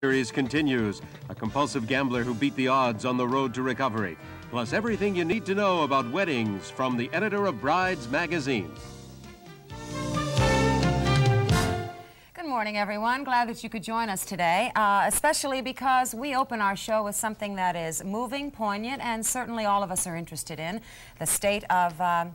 Series continues. A compulsive gambler who beat the odds on the road to recovery. Plus everything you need to know about weddings from the editor of Brides magazine. Good morning, everyone. Glad that you could join us today, especially because we open our show with something that is moving, poignant, and certainly all of us are interested in, the state of a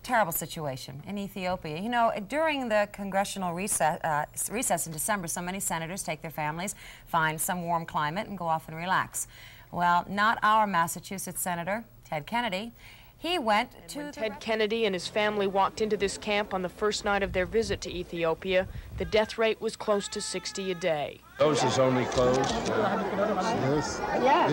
terrible situation in Ethiopia. You know, during the congressional recess in December, so many senators take their families, find some warm climate, and go off and relax. Well, not our Massachusetts Senator, Ted Kennedy. He went to when Ted Kennedy and his family walked into this camp on the first night of their visit to Ethiopia, the death rate was close to 60 a day. Those is only closed. Yes.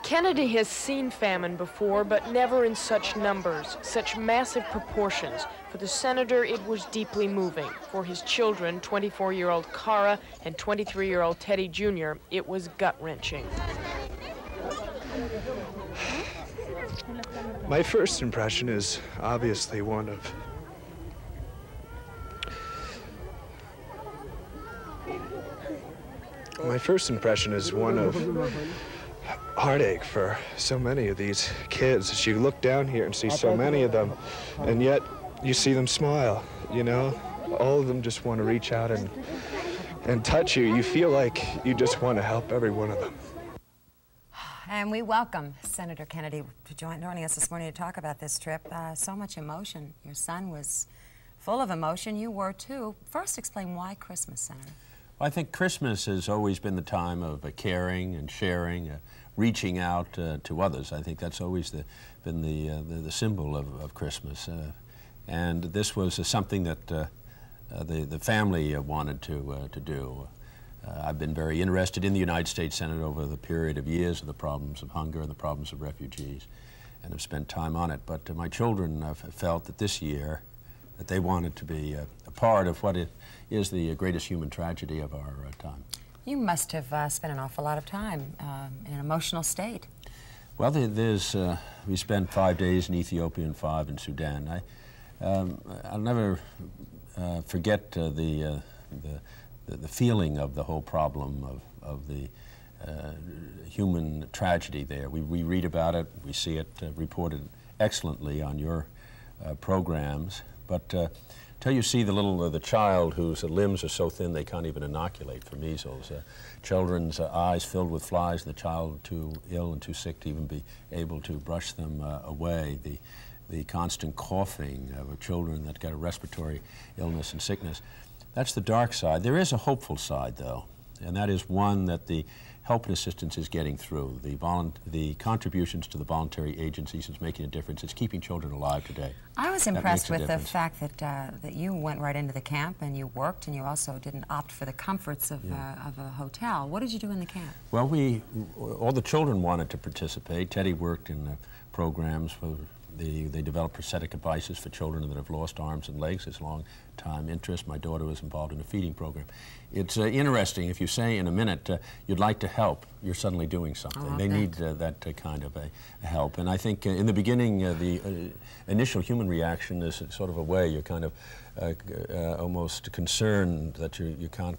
Kennedy has seen famine before, but never in such numbers, such massive proportions. For the senator, it was deeply moving. For his children, 24-year-old Kara and 23-year-old Teddy Jr., it was gut-wrenching. My first impression is obviously one of heartache for so many of these kids. As you look down here and see so many of them, and yet you see them smile, you know? All of them just want to reach out and touch you. You feel like you just want to help every one of them. And we welcome Senator Kennedy to joining us this morning to talk about this trip. So much emotion. Your son was full of emotion. You were too. First, explain why Christmas, Senator. Well, I think Christmas has always been the time of caring and sharing, reaching out to others. I think that's always been the symbol of Christmas. And this was something that the family wanted to do. I've been very interested in the United States Senate over the period of years of the problems of hunger and the problems of refugees, and have spent time on it. But my children felt that this year that they wanted to be a part of what is the greatest human tragedy of our time. You must have spent an awful lot of time in an emotional state. Well, we spent 5 days in Ethiopia and 5 in Sudan. I'll never forget the feeling of the whole problem of the human tragedy there. We read about it, we see it reported excellently on your programs, but till you see the child whose limbs are so thin they can't even inoculate for measles, children's eyes filled with flies, and the child too ill and too sick to even be able to brush them away, the constant coughing of children that get a respiratory illness and sickness. That's the dark side. There is a hopeful side, though, and that is one that the help and assistance is getting through. The contributions to the voluntary agencies is making a difference. It's keeping children alive today. I was impressed with the fact that you went right into the camp and you worked, and you also didn't opt for the comforts of a hotel. What did you do in the camp? Well, all the children wanted to participate. Teddy worked in programs for they develop prosthetic devices for children that have lost arms and legs. It's a long-time interest. My daughter was involved in a feeding program. It's interesting. If you say in a minute you'd like to help, you're suddenly doing something. They need that kind of a help. And I think in the beginning, the initial human reaction is sort of a way you're kind of almost concerned that you can't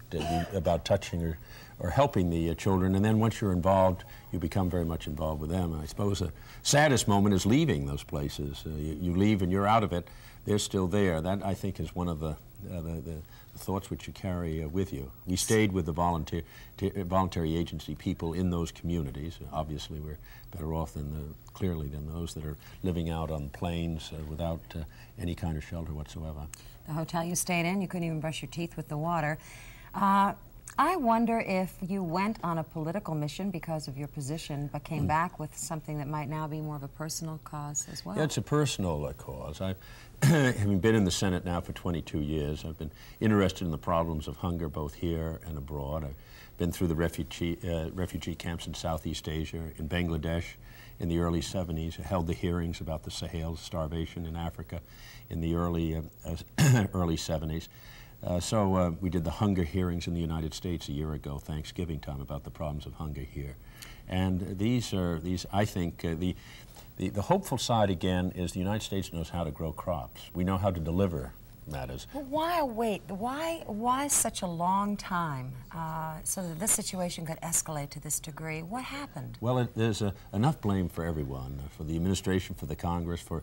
about touching or helping the children, and then once you're involved, you become very much involved with them. And I suppose the saddest moment is leaving those places. You leave and you're out of it. They're still there. That, I think, is one of the thoughts which you carry with you. We stayed with the voluntary agency people in those communities. Obviously, we're better off clearly than those that are living out on plains without any kind of shelter whatsoever. The hotel you stayed in, you couldn't even brush your teeth with the water. I wonder if you went on a political mission because of your position, but came back with something that might now be more of a personal cause as well. Yeah, it's a personal cause. Having been in the Senate now for 22 years, I've been interested in the problems of hunger both here and abroad. I've been through the refugee camps in Southeast Asia, in Bangladesh in the early 70s, held the hearings about the Sahel starvation in Africa in the early 70s. So we did the hunger hearings in the United States a year ago, Thanksgiving time, about the problems of hunger here. And I think, the hopeful side again is the United States knows how to grow crops. We know how to deliver matters. Well, why wait? Why such a long time so that this situation could escalate to this degree? What happened? Well, there's enough blame for everyone, for the administration, for the Congress, for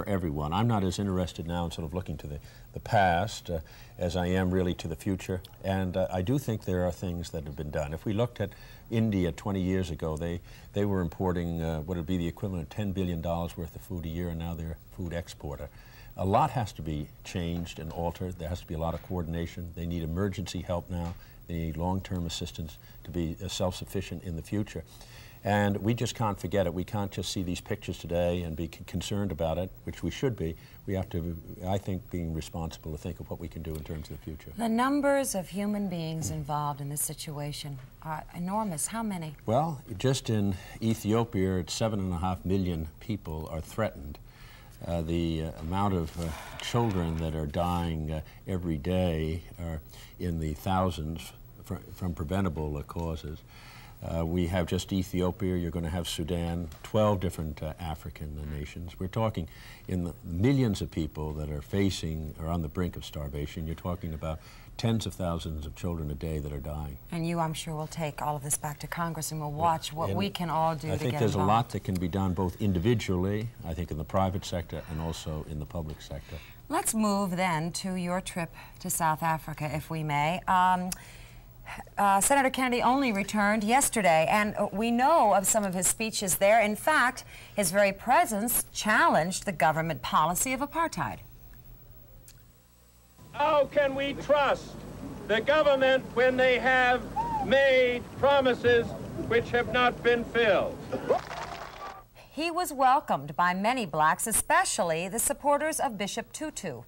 everyone. I'm not as interested now in sort of looking to the past as I am really to the future, and I do think there are things that have been done. If we looked at India 20 years ago, they were importing what would be the equivalent of $10 billion worth of food a year, and now they're a food exporter. A lot has to be changed and altered. There has to be a lot of coordination. They need emergency help now. They need long-term assistance to be self-sufficient in the future. And we just can't forget it. We can't just see these pictures today and be concerned about it, which we should be. We have to, I think, being responsible to think of what we can do in terms of the future. The numbers of human beings involved in this situation are enormous. How many? Well, just in Ethiopia, 7.5 million people are threatened. The amount of children that are dying every day are in the thousands from preventable causes. We have just Ethiopia, you're going to have Sudan, 12 different African nations. We're talking in the millions of people that are facing or on the brink of starvation. You're talking about tens of thousands of children a day that are dying. And you, I'm sure, will take all of this back to Congress and we'll watch what we can all do to get involved. I think there's a lot that can be done both individually, I think in the private sector, and also in the public sector. Let's move then to your trip to South Africa, if we may. Senator Kennedy only returned yesterday, and we know of some of his speeches there. In fact, his very presence challenged the government policy of apartheid. How can we trust the government when they have made promises which have not been filled? He was welcomed by many blacks, especially the supporters of Bishop Tutu.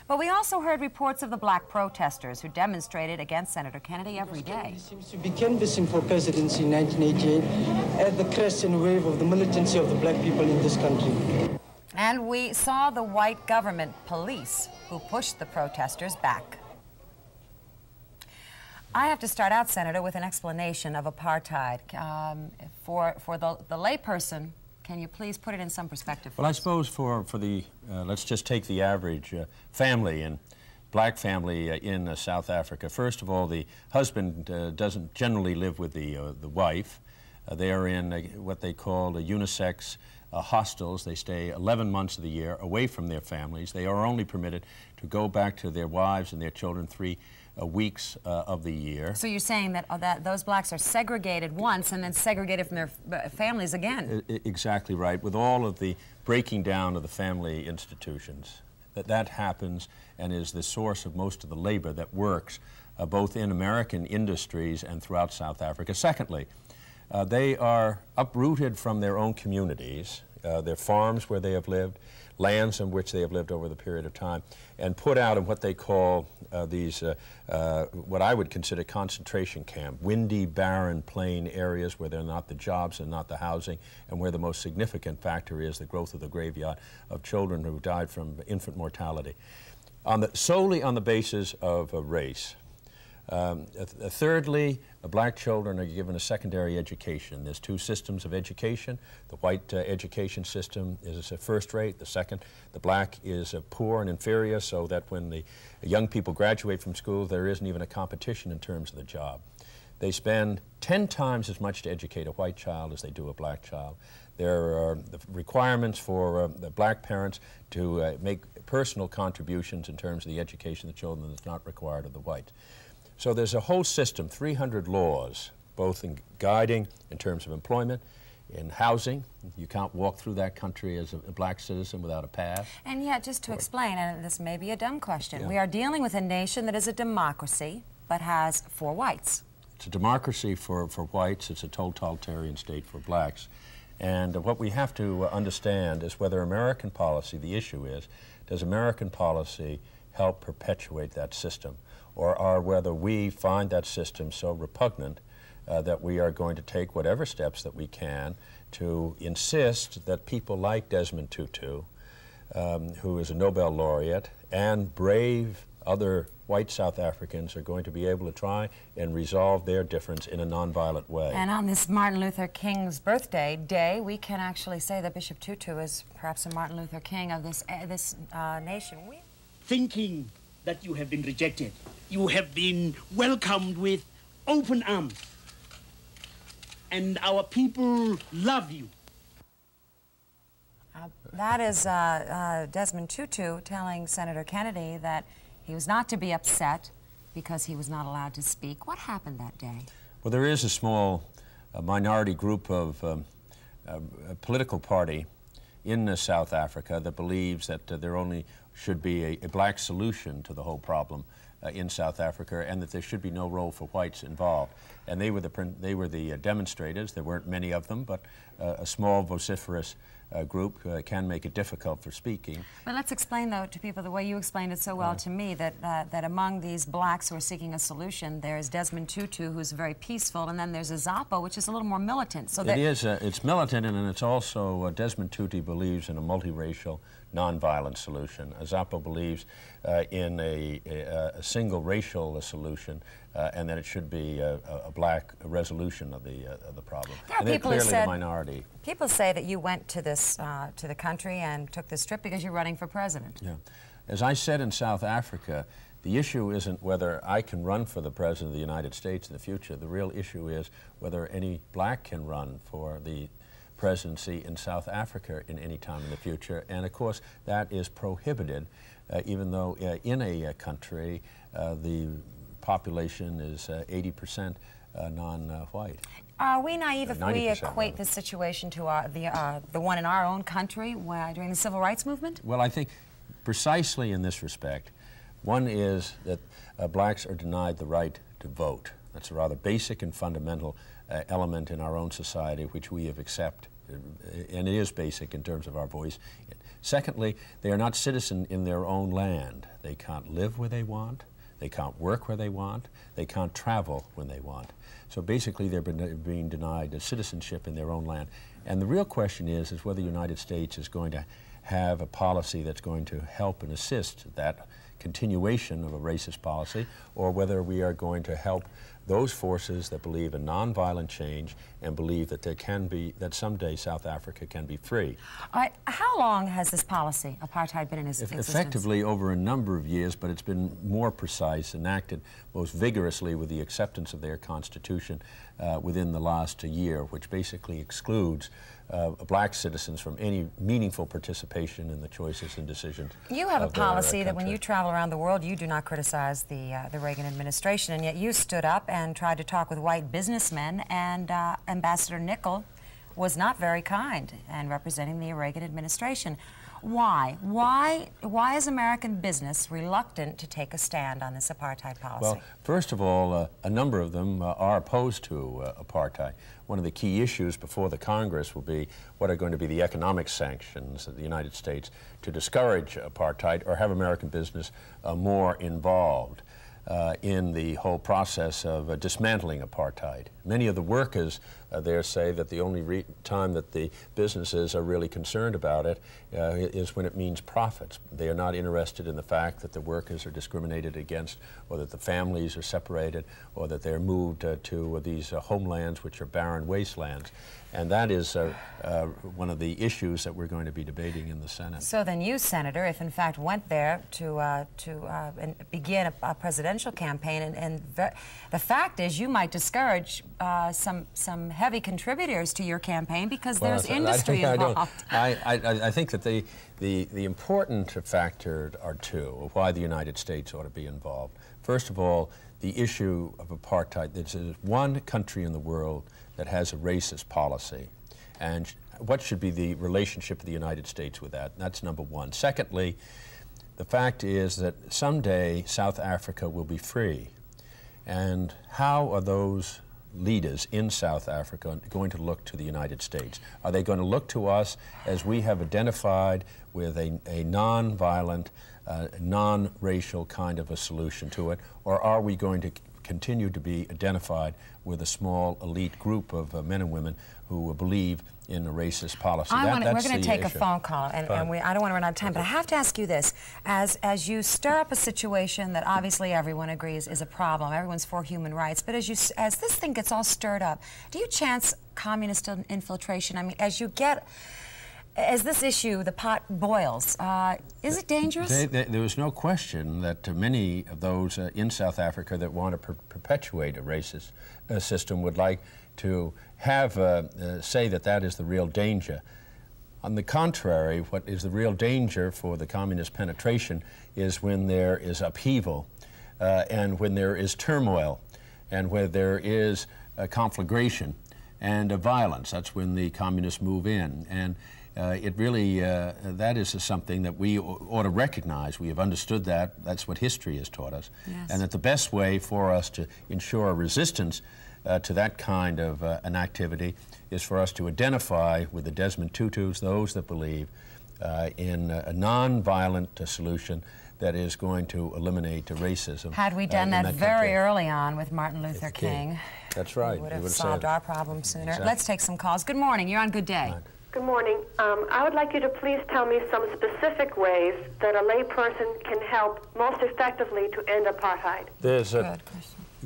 But we also heard reports of the black protesters who demonstrated against Senator Kennedy every day. Kennedy seems to be canvassing for presidency in 1988 at the crest and wave of the militancy of the black people in this country. And we saw the white government police who pushed the protesters back. I have to start out, Senator, with an explanation of apartheid. For the layperson, can you please put it in some perspective? Well, I suppose for the, let's just take the average family and black family in South Africa. First of all, the husband doesn't generally live with the wife. They are in what they call a unisex hostels. They stay 11 months of the year away from their families. They are only permitted to go back to their wives and their children 3 weeks of the year. So you're saying that those blacks are segregated once and then segregated from their families again? Exactly right, with all of the breaking down of the family institutions. That happens and is the source of most of the labor that works both in American industries and throughout South Africa. Secondly, they are uprooted from their own communities, their farms where they have lived, lands in which they have lived over the period of time, and put out in what they call these, what I would consider concentration camp, windy, barren, plain areas where there are not the jobs and not the housing, and where the most significant factor is the growth of the graveyard of children who died from infant mortality. Solely on the basis of race. Thirdly, black children are given a secondary education. There's 2 systems of education. The white education system is first rate. The second, the black, is poor and inferior, so that when the young people graduate from school, there isn't even a competition in terms of the job. They spend 10 times as much to educate a white child as they do a black child. There are the requirements for the black parents to make personal contributions in terms of the education of the children that's not required of the whites. So there's a whole system, 300 laws, both in guiding in terms of employment, in housing. You can't walk through that country as a black citizen without a pass. And yet, just to explain, and this may be a dumb question, we are dealing with a nation that is a democracy, but has 4 whites. It's a democracy for whites. It's a totalitarian state for blacks. And what we have to understand is whether American policy, the issue is, does American policy help perpetuate that system? Or whether we find that system so repugnant that we are going to take whatever steps that we can to insist that people like Desmond Tutu, who is a Nobel laureate, and brave other white South Africans are going to be able to try and resolve their difference in a nonviolent way. And on this Martin Luther King's birthday day, we can actually say that Bishop Tutu is perhaps a Martin Luther King of this nation. Thinking that you have been rejected, you have been welcomed with open arms, and our people love you. That is Desmond Tutu telling Senator Kennedy that he was not to be upset because he was not allowed to speak. What happened that day? Well, there is a small minority group of a political party in South Africa that believes that there only should be a black solution to the whole problem in South Africa, and that there should be no role for whites involved. And they were the demonstrators. There weren't many of them, but a small vociferous group can make it difficult for speaking. But let's explain, though, to people the way you explained it so well to me, that that among these blacks who are seeking a solution, there's Desmond Tutu, who's very peaceful, and then there's AZAPO, which is a little more militant. So it is. It's militant, and it's also Desmond Tutu believes in a multiracial, nonviolent solution. AZAPO believes in a single racial solution, and that it should be a black resolution of the problem. And they're clearly the minority. People say that you went to this to the country and took this trip because you're running for president. Yeah, as I said in South Africa, the issue isn't whether I can run for the president of the United States in the future. The real issue is whether any black can run for the presidency in South Africa in any time in the future. And of course, that is prohibited, even though in a country the population is 80% non-white. Are we naive if we equate this situation to the one in our own country during the Civil Rights Movement? Well, I think precisely in this respect. One is that blacks are denied the right to vote. That's a rather basic and fundamental element in our own society, which we have accepted, and it is basic in terms of our voice. Secondly, they are not citizens in their own land. They can't live where they want, they can't work where they want, they can't travel when they want. So basically they're being denied citizenship in their own land. And the real question is whether the United States is going to have a policy that's going to help and assist that continuation of a racist policy, or whether we are going to help those forces that believe in nonviolent change and believe that there can be, that someday South Africa can be free. How long has this policy, apartheid, been in existence? Effectively over a number of years, but it's been more precise, enacted most vigorously with the acceptance of their constitution within the last year, which basically excludes black citizens from any meaningful participation in the choices and decisions. You have a policy that when you travel around the world, you do not criticize the Reagan administration, and yet you stood up and tried to talk with white businessmen, and Ambassador Nickel was not very kind in representing the Reagan administration. Why? Why is American business reluctant to take a stand on this apartheid policy? Well, first of all, a number of them are opposed to apartheid. One of the key issues before the Congress will be what are going to be the economic sanctions of the United States to discourage apartheid or have American business more involved in the whole process of dismantling apartheid. Many of the workers there say that the only time that the businesses are really concerned about it is when it means profits. They are not interested in the fact that the workers are discriminated against, or that the families are separated, or that they're moved to these homelands which are barren wastelands. And that is one of the issues that we're going to be debating in the Senate. So then you, Senator, if in fact went there to begin a presidential campaign, and the fact is you might discourage some heavy contributors to your campaign because there's industry involved. I think that the important factor are two of why the United States ought to be involved. First of all, the issue of apartheid. There's one country in the world that has a racist policy, and what should be the relationship of the United States with that? That's number one. Secondly, the fact is that someday South Africa will be free, and how are those leaders in South Africa going to look to the United States? Are they going to look to us as we have identified with a non-violent non-racial kind of a solution to it, or are we going to continue to be identified with a small elite group of men and women who believe in a racist policy? We're going to take a phone call, and I don't want to run out of time, but I have to ask you this. As you stir up a situation that obviously everyone agrees is a problem, everyone's for human rights, but as this thing gets all stirred up, do you chance communist infiltration? I mean, as this issue, the pot boils, is it dangerous? There is no question that many of those in South Africa that want to perpetuate a racist system would like to have say that that is the real danger. On the contrary, what is the real danger for the communist penetration is when there is upheaval and when there is turmoil and where there is conflagration and violence. That's when the communists move in. And it really, that is something that we ought to recognize. We have understood that. That's what history has taught us. Yes. And that the best way for us to ensure a resistance to that kind of an activity is for us to identify with the Desmond Tutus, those that believe in a non-violent solution that is going to eliminate racism. Had we done that very early on with Martin Luther King, that's right, we would have solved our problem sooner. Exactly. Let's take some calls. Good morning. You're on Good Day. Right. Good morning. I would like you to please tell me some specific ways that a layperson can help most effectively to end apartheid. There's a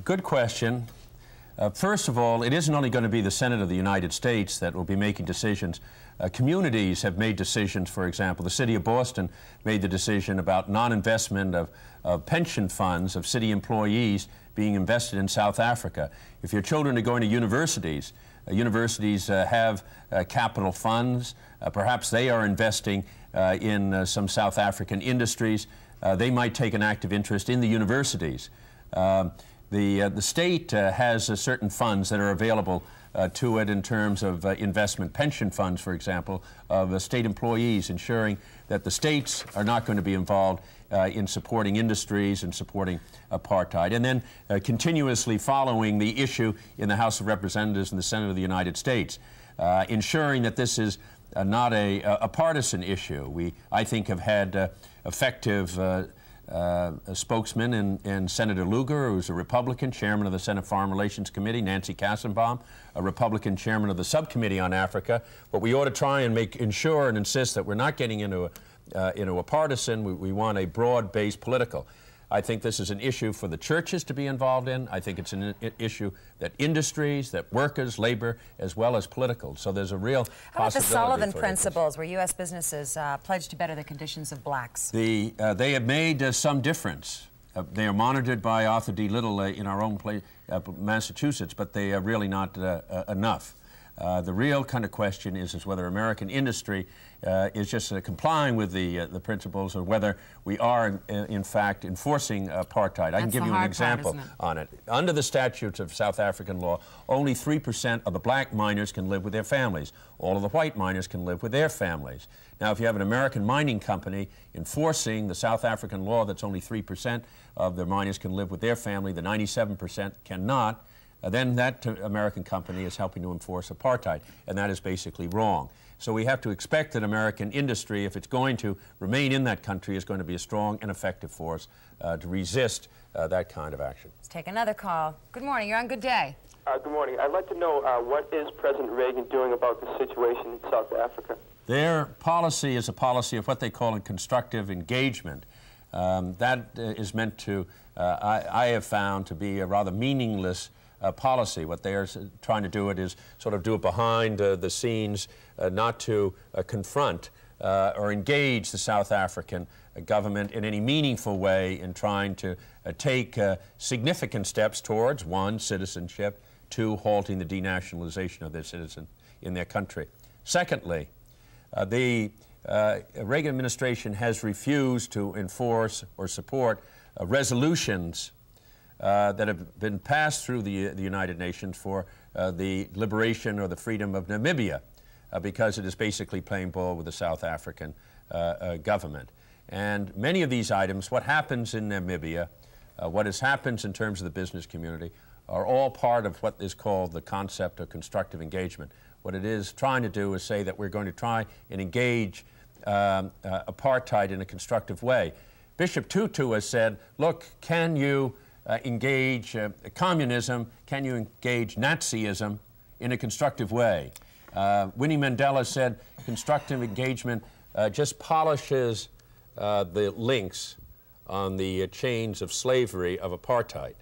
good question. First of all, it isn't only going to be the Senate of the United States that will be making decisions. Communities have made decisions. For example, the city of Boston made the decision about non-investment of pension funds of city employees being invested in South Africa. If your children are going to universities, universities have capital funds. Perhaps they are investing in some South African industries. They might take an active interest in the universities. The state has certain funds that are available to it in terms of investment pension funds, for example, of state employees, ensuring that the states are not going to be involved in supporting industries and supporting apartheid. And then continuously following the issue in the House of Representatives and the Senate of the United States, ensuring that this is not a partisan issue. We, I think, have had effective a spokesman in Senator Lugar, who's a Republican, chairman of the Senate Foreign Relations Committee, Nancy Kassenbaum, a Republican chairman of the Subcommittee on Africa. But we ought to try and ensure and insist that we're not getting into a partisan. We want a broad-based political. I think this is an issue for the churches to be involved in. I think it's an issue that industries, that workers, labor, as well as political. So there's a real possibility. How about the Sullivan Principles, where U.S. businesses pledge to better the conditions of blacks? They have made some difference. They are monitored by Arthur D. Little in our own place, Massachusetts, but they are really not enough. The real kind of question is whether American industry is just complying with the principles, or whether we are in fact enforcing apartheid. I can give you an example on it. Under the statutes of South African law, only 3% of the black miners can live with their families. All of the white miners can live with their families. Now, if you have an American mining company enforcing the South African law that's only 3% of their miners can live with their family, the 97% cannot, then that American company is helping to enforce apartheid, and that is basically wrong. So we have to expect that American industry, if it's going to remain in that country, is going to be a strong and effective force to resist that kind of action. Let's take another call. Good morning. You're on Good Day. Good morning. I'd like to know what is President Reagan doing about the situation in South Africa? Their policy is a policy of what they call a constructive engagement. That is meant to, I have found, to be a rather meaningless policy. What they are trying to do is sort of do it behind the scenes, not to confront or engage the South African government in any meaningful way in trying to take significant steps towards, one, citizenship, two, halting the denationalization of their citizens in their country. Secondly, the Reagan administration has refused to enforce or support resolutions that have been passed through the United Nations for the liberation or the freedom of Namibia, because it is basically playing ball with the South African government. And many of these items, what happens in Namibia, what happens in terms of the business community, are all part of what is called the concept of constructive engagement. What it is trying to do is say that we're going to try and engage apartheid in a constructive way. Bishop Tutu has said, look, can you engage communism, can you engage Nazism in a constructive way? Winnie Mandela said constructive engagement just polishes the links on the chains of slavery of apartheid.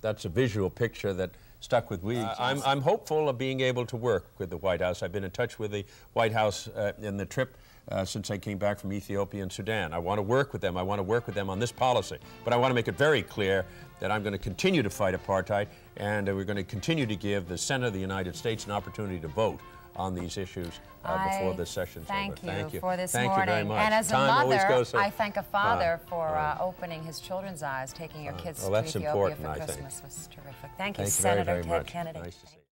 That's a visual picture that stuck with me. I'm hopeful of being able to work with the White House. I've been in touch with the White House in the trip since I came back from Ethiopia and Sudan. I want to work with them. I want to work with them on this policy. But I want to make it very clear that I'm going to continue to fight apartheid, and we're going to continue to give the Senate of the United States an opportunity to vote on these issues before this session's over. Thank you for this morning. Thank you very much. And as a mother, I thank a father for opening his children's eyes, taking your kids to Ethiopia for Christmas. Was terrific. Thank you, Senator Ted Kennedy. Nice to see you.